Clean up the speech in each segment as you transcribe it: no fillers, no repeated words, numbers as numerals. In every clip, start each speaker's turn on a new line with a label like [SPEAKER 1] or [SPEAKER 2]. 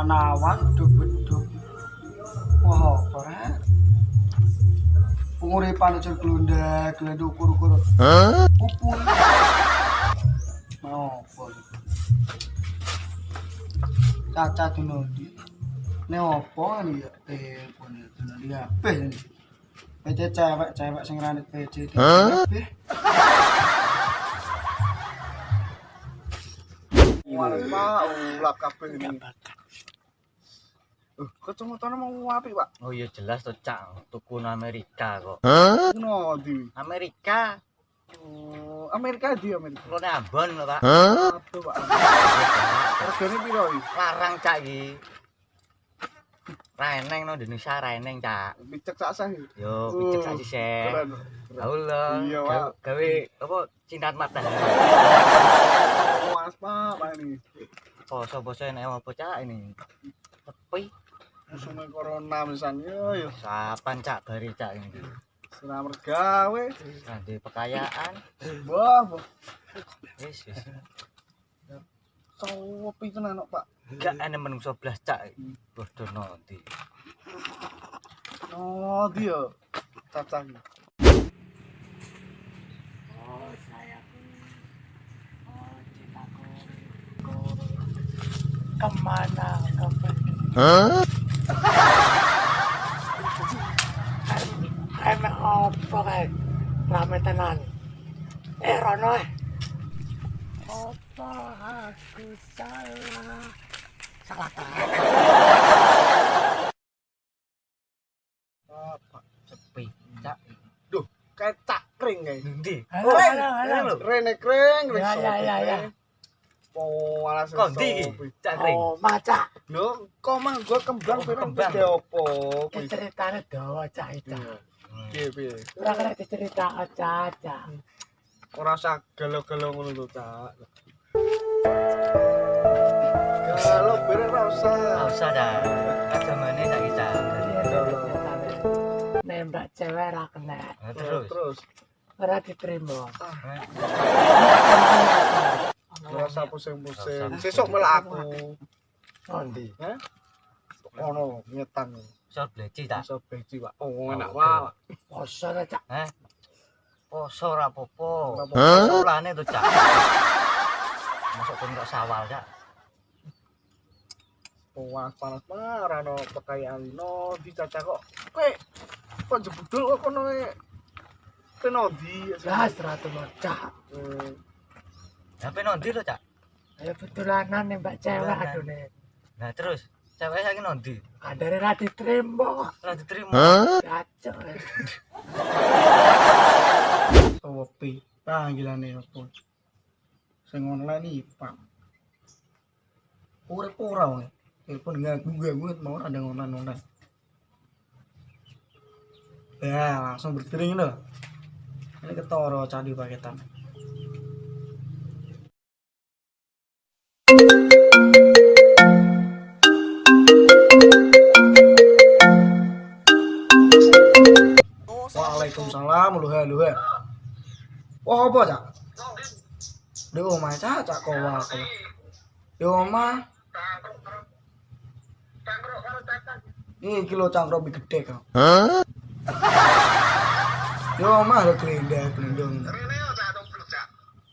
[SPEAKER 1] awan-awan beduk. Wah, apa rek? Penguripan aja glundek, glenduk ukur-ukur. Pupul. Mau apa? Caca Dunodi. Ini apa ini ya? Telepon Dunodi apa ini? PC cewek sing ranit PC. Apa?
[SPEAKER 2] Pak, ulap kabeh ini. Kacamata mau apik, Pak?
[SPEAKER 3] Oh iya jelas tuh Cak, tuku nang Amerika kok.
[SPEAKER 2] Kuno di.
[SPEAKER 3] Amerika,
[SPEAKER 2] Oh, Amerika di Amerika.
[SPEAKER 3] lo Ambon lho Pak.
[SPEAKER 2] Aduh, Pak. Regane piro iki?
[SPEAKER 3] Larang Cak iki. Raeneng no Indonesia raeneng Cak.
[SPEAKER 2] Picek sak sah iki.
[SPEAKER 3] Yo picek sak sisih.
[SPEAKER 2] Keren.
[SPEAKER 3] Allah.
[SPEAKER 2] Iya, Pak.
[SPEAKER 3] Gawe apa cinta mata.
[SPEAKER 2] Mas, Pak, ini.
[SPEAKER 3] Poso-poso enek apa Cak ini? Tepi.
[SPEAKER 2] Musuhnya corona misalnya, yo.
[SPEAKER 3] Sapan Cak bari Cak ini.
[SPEAKER 2] Senam mergawe.
[SPEAKER 3] Nanti pekayaan.
[SPEAKER 2] Wah,
[SPEAKER 3] Wis.
[SPEAKER 2] sopi tenan kok, Pak.
[SPEAKER 3] Gak ana menungso blas Cak. Bodoh nanti.
[SPEAKER 2] Oh, dia. Cacah iki.
[SPEAKER 1] Oh, sayangku. Oh, cintaku. Kemana kau pergi? Emek apa kae? Rame tenan. Rono. Apa aku salah? Salah ta?
[SPEAKER 2] Pak.
[SPEAKER 3] Sepi Cak.
[SPEAKER 2] Duh, kayak cakring kayak.
[SPEAKER 3] Ndi?
[SPEAKER 1] Halo.
[SPEAKER 2] Rene kring,
[SPEAKER 1] Ya.
[SPEAKER 2] Oh, alas
[SPEAKER 3] Kondi iki Cak Ring.
[SPEAKER 1] Oh, maca.
[SPEAKER 2] Lho, kok mah gua kembang
[SPEAKER 3] Oh,
[SPEAKER 2] pirang
[SPEAKER 3] kembang.
[SPEAKER 2] gede opo?
[SPEAKER 1] Ki ceritane dawa cah itu.
[SPEAKER 2] Piye.
[SPEAKER 1] Ora kena dicerita aja.
[SPEAKER 2] Ora usah gelo-gelo ngono lho, Cak. Gelo bere ora usah.
[SPEAKER 3] Ora usah dah. Kadamane sak iki Cak.
[SPEAKER 1] Nembak cewek ra kena.
[SPEAKER 3] Nah, terus.
[SPEAKER 1] Ora diterima.
[SPEAKER 2] Ora usah pusing-pusing. Sesuk melak aku.
[SPEAKER 1] Sondi.
[SPEAKER 2] Hah? Ono nyetan.
[SPEAKER 3] Iso bleci Cak.
[SPEAKER 2] Iso beci, Pak. Oh, enak wae.
[SPEAKER 1] Poso ta cak.
[SPEAKER 3] Heh. Poso ora apa-apa.
[SPEAKER 2] Ora
[SPEAKER 3] Solane to Cak. Masuk pun kok sawal Cak.
[SPEAKER 2] Panas marah no kekayaan no dicacah kok. Kok jebudul kok kono penodi.
[SPEAKER 1] Gas ratu cak.
[SPEAKER 3] HP nondi lho Cak.
[SPEAKER 1] Ayo betulanan nembak cewek adune.
[SPEAKER 3] Nah terus cewek saiki nondi?
[SPEAKER 1] Kadare ra diterima.
[SPEAKER 3] Ora diterima.
[SPEAKER 1] Cacok.
[SPEAKER 2] Sopi panggilane opo? Sing online iki, Pak. Urip ora wae. Telepon ganggu mau ada online. Ya, langsung berkering loh. Ini ketoro candi paketan. Waalaikumsalam, luha. Wah, apa, Cak? Di omah, Cak kowa. Di omah. Ini kilo cangkruk lebih gede kok. Di omah ada gelendong.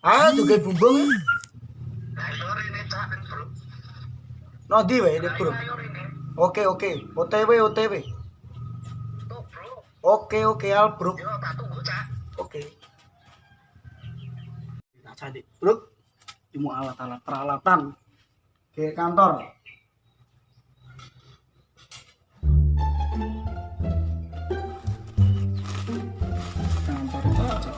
[SPEAKER 2] Ah, juga bumbung. Nodi wae di bro. Oke. OTW. Oke, al bro. Oke. Nah, jadi bro. Imu alat-alat peralatan ke kantor. Kantor aja.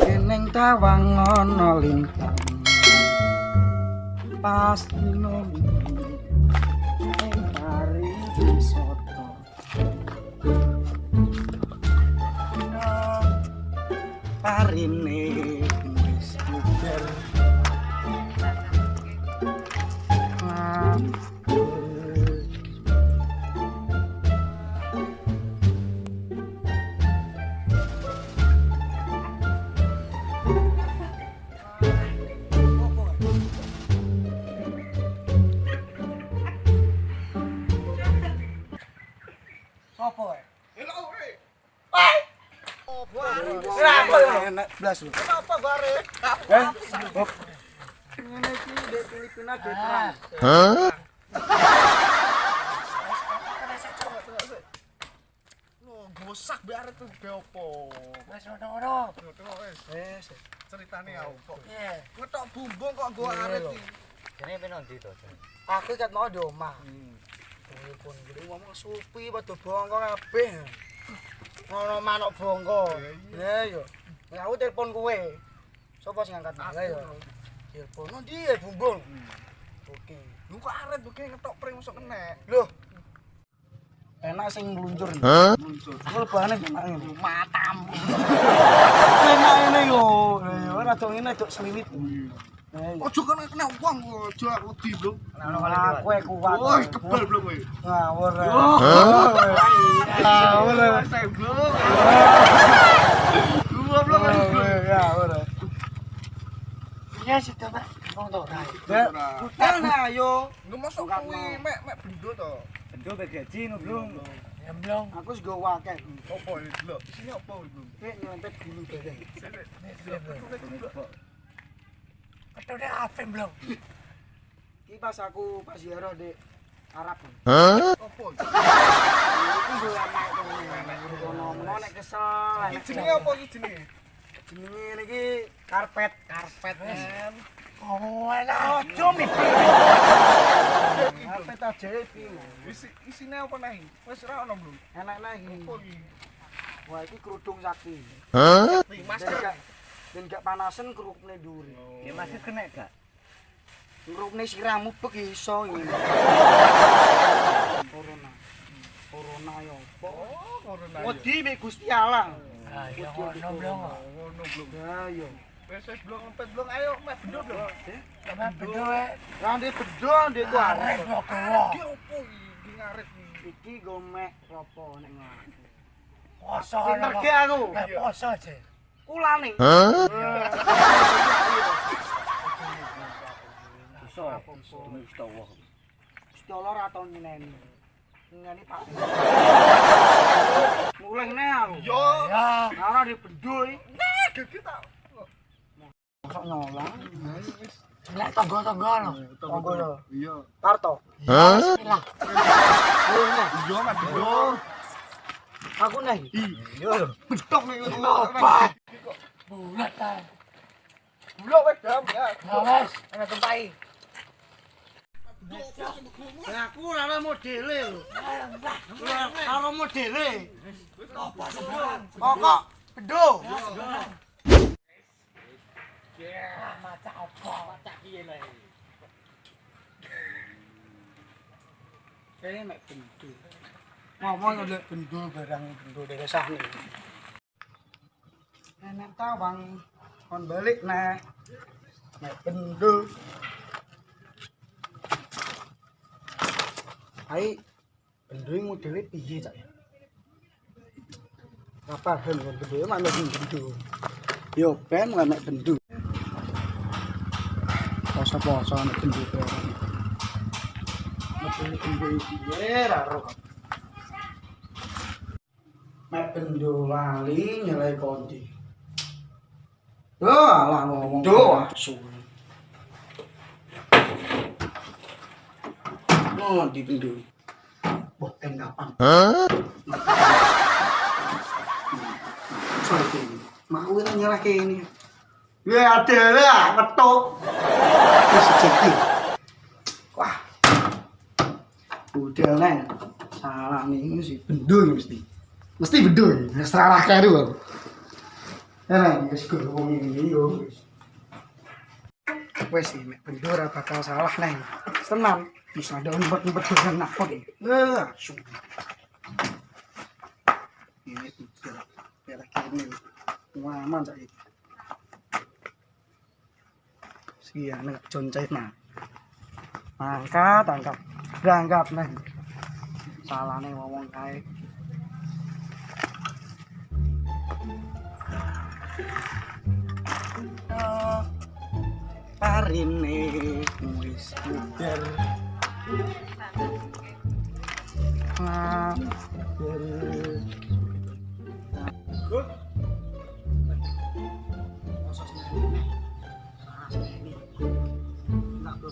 [SPEAKER 2] Eneng tawang ana lintang. Pas noni. Ing hari soto. Parine wis bubar.
[SPEAKER 1] enak blas lho.
[SPEAKER 2] Kenapa bare?
[SPEAKER 1] Ngene iki di Filipina ge perang.
[SPEAKER 2] Gosak bare tuh ge opo.
[SPEAKER 3] Wes ono.
[SPEAKER 2] Wes ceritane opo.
[SPEAKER 3] Iya.
[SPEAKER 2] Ngetok bumbung kok nggo arit iki.
[SPEAKER 3] Jane peno ndi to?
[SPEAKER 1] Aku kat mau di omah. Telepon gede ngomong supi padha bongko kabeh. Ngono manuk bongko. Ya yo. Ya aku telepon kowe. Sopo sing ngangkat malah yo. Telepon ndi ya bumbung. Oke.
[SPEAKER 2] Lu kok arit buke ngetok pring mosok kena.
[SPEAKER 1] Loh. Enak sing meluncur.
[SPEAKER 2] Muncul.
[SPEAKER 1] Kok bahane enak ngene.
[SPEAKER 2] Matam.
[SPEAKER 1] Enak ngene yo. Yo ora dong ngene dok seliwit.
[SPEAKER 2] Ojo kena wong ojo wedi, Bro.
[SPEAKER 1] Kowe kuat.
[SPEAKER 2] Woi, kebal belum kowe.
[SPEAKER 1] Ngawur.
[SPEAKER 2] Ngawur. Saya, Bro. Gua belum.
[SPEAKER 1] Ngawur.
[SPEAKER 3] Iya sih to, Pak. Wong to ora.
[SPEAKER 1] Putel nah yo.
[SPEAKER 2] Lu masuk kuwi mek bendo to.
[SPEAKER 3] Bendo pe gaji no, Blung. Ya, Blung.
[SPEAKER 1] Aku sego wakeh.
[SPEAKER 2] Opo iki, Bro? Isine opo iki, Bro?
[SPEAKER 1] Nek nyelempet gulu bareng.
[SPEAKER 3] Ketone ape, Blung?
[SPEAKER 1] Iki pas aku pas ziarah di Arab.
[SPEAKER 2] Opo?
[SPEAKER 1] Iki go enak kono nek kesel.
[SPEAKER 2] Iki jenenge opo iki jenenge?
[SPEAKER 1] Jenenge niki karpet.
[SPEAKER 2] Men.
[SPEAKER 3] Oh, enak. Ojo mimpi.
[SPEAKER 1] Karpet aja iki.
[SPEAKER 2] Isine opo nang? Wis ora ono, Bro.
[SPEAKER 1] Enak nah iki.
[SPEAKER 2] Opo iki?
[SPEAKER 1] Wah, iki kerudung sakti.
[SPEAKER 2] Masker.
[SPEAKER 1] Dan gak panasen kerupukne dhuwur.
[SPEAKER 3] Ya masih kena gak?
[SPEAKER 1] Kerupukne siramu bek iso ngene. Corona yo opo?
[SPEAKER 2] Oh, corona.
[SPEAKER 1] Wedi mek Gusti Allah.
[SPEAKER 3] Ah, ya ono, Blung.
[SPEAKER 2] Ngono, Bro.
[SPEAKER 1] Ya yo.
[SPEAKER 2] Wes blong empet blong ayo mek bendo, Bro.
[SPEAKER 3] Sama bendo wae.
[SPEAKER 1] Lah ndek bedo ndek ku arek.
[SPEAKER 3] Arek kok.
[SPEAKER 2] Iki opo iki ngarit iki?
[SPEAKER 1] Iki gomek ropo nek ngene.
[SPEAKER 3] Poso.
[SPEAKER 1] Pinter ge aku.
[SPEAKER 3] Poso aja.
[SPEAKER 1] Ulane.
[SPEAKER 3] Poso. Demi Gusti Allah.
[SPEAKER 1] Gusti Allah ora tau nyeneni. Ngene Pak. Mulih ne aku.
[SPEAKER 2] Yo,
[SPEAKER 3] Ya.
[SPEAKER 1] Ora di bedo iki.
[SPEAKER 2] gede ta.
[SPEAKER 1] Kok nyolang.
[SPEAKER 3] Lek tangga-tangga lho.
[SPEAKER 1] Tonggo yo.
[SPEAKER 2] Iya.
[SPEAKER 1] Parto.
[SPEAKER 3] Bismillah.
[SPEAKER 2] Iya, mek bendo.
[SPEAKER 1] Aku nih.
[SPEAKER 2] Iya. Betok nek
[SPEAKER 3] Apa? Bulat ta.
[SPEAKER 2] Blok wes dam ya.
[SPEAKER 3] Ya wes.
[SPEAKER 1] Ana tempai. Aku ora modele lho. Karo modele.
[SPEAKER 3] Apa sebulan?
[SPEAKER 1] Pokok bedo.
[SPEAKER 3] Ya, maca apa? Maca piye lho.
[SPEAKER 1] Kayaknya mek bendo. Ngomong lek bendo barang bendo desah nih. Nenek tawang kon balik nah. Mek bendo. Hai bendo iki modele piye cak ya? Apa hal kon bendo mana bendo. Yo ben lah mek bendo. Poso-poso nek bendo barang. Modele bendo iki ya ro. Mek bendo lali nyelai kondi. Lah ngomong. Oh, di bendo. Wah, tenggapan. Soalnya mau ini nyerah kayak ini. Ya ada lah, ngetok. Terus jadi. Wah. Udah neng. Salah nih sih bendo ya mesti. Mesti bendo ya. Serah karu aku. Ya neng, wis ngomong ini yo. Wes sih mek bendo ora bakal salah neng. Tenang. Bisa ada umpet-umpet dengan nakut ini. Ini tuh daerah kini. Aman saya. Sekian nek joncet nah. Angkat. Berangkat nih. Salah nih ngomong kae. Parine wis bubar. nih. Nak bro.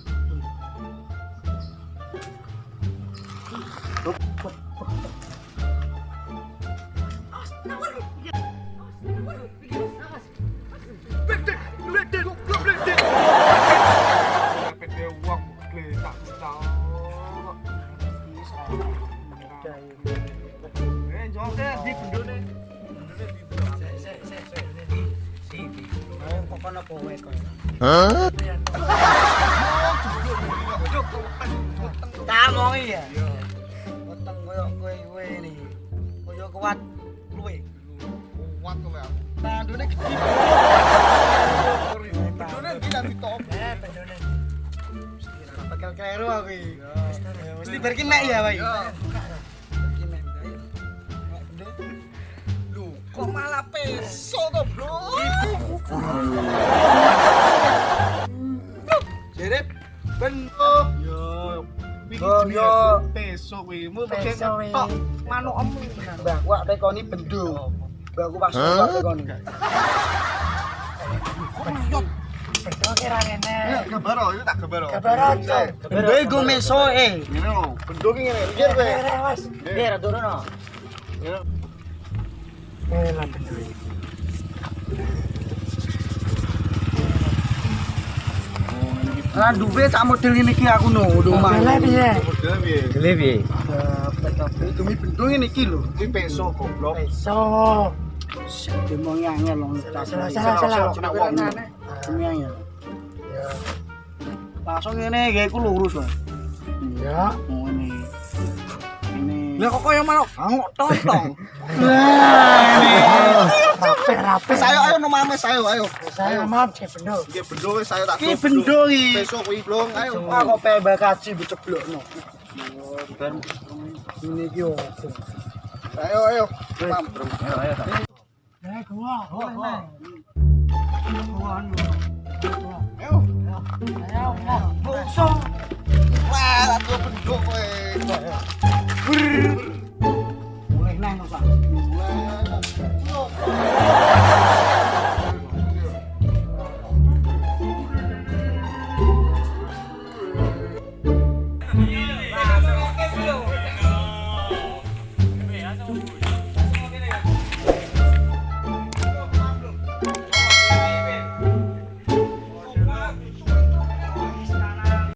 [SPEAKER 2] Pede uang gletak tau. Jawab deh di bendone.
[SPEAKER 1] Mau kok kono kowe kok. Tamong iya. Weteng koyo kowe ini. Koyo kuat luwe.
[SPEAKER 2] Kuat to ya.
[SPEAKER 1] Tandune gede.
[SPEAKER 2] Bendone gila ditop.
[SPEAKER 1] Bendone. Mesti bakal kleru aku iki. Mesti berki mek ya, Pak. Berki mek.
[SPEAKER 2] Lu kok malah peso to, Bro?
[SPEAKER 1] Jerep
[SPEAKER 2] Bendo. Yo.
[SPEAKER 1] Oh, yo.
[SPEAKER 2] Peso kuwi. Mu pakai
[SPEAKER 1] Peso kuwi.
[SPEAKER 2] tok manuk emu.
[SPEAKER 1] Mbah, gua tekoni bendo. Mbah, aku pas tak tekoni. Bendo kira ngene.
[SPEAKER 2] Gabaro, itu tak gabaro.
[SPEAKER 1] Gabaro, Cok. Bendo iku meso
[SPEAKER 2] Ngene lho, bendo ki ngene. Pikir kowe.
[SPEAKER 1] Mas. Biar turun.
[SPEAKER 2] Ya.
[SPEAKER 1] Lah bendo. Lah duwe sak model ngene iki aku no, omah. Lah piye?
[SPEAKER 2] Model piye?
[SPEAKER 3] Gele piye?
[SPEAKER 1] Tapi demi bendo ngene iki lho.
[SPEAKER 2] Iki peso goblok.
[SPEAKER 1] Peso. Demo angel lho. Salah. Demi angel. Ya. Langsung ngene gawe ku lurus, Pak. Iya. Ngene. Ini.
[SPEAKER 2] Lah kok koyo malah bangok tontong.
[SPEAKER 1] Rapi.
[SPEAKER 2] Ayo nomames ayo.
[SPEAKER 1] Saya maaf sih bendo.
[SPEAKER 2] Iki bendo wis ayo tak.
[SPEAKER 1] Iki bendo iki.
[SPEAKER 2] Peso kuwi blong ayo.
[SPEAKER 1] Aku kok pembak kaji diceblokno. Ini iki opo?
[SPEAKER 2] Ayo.
[SPEAKER 3] Ayo tak.
[SPEAKER 1] Gua.
[SPEAKER 2] Ayo.
[SPEAKER 1] Bungsu.
[SPEAKER 2] Wah, aku bendo kowe.
[SPEAKER 1] Boleh nang, Pak.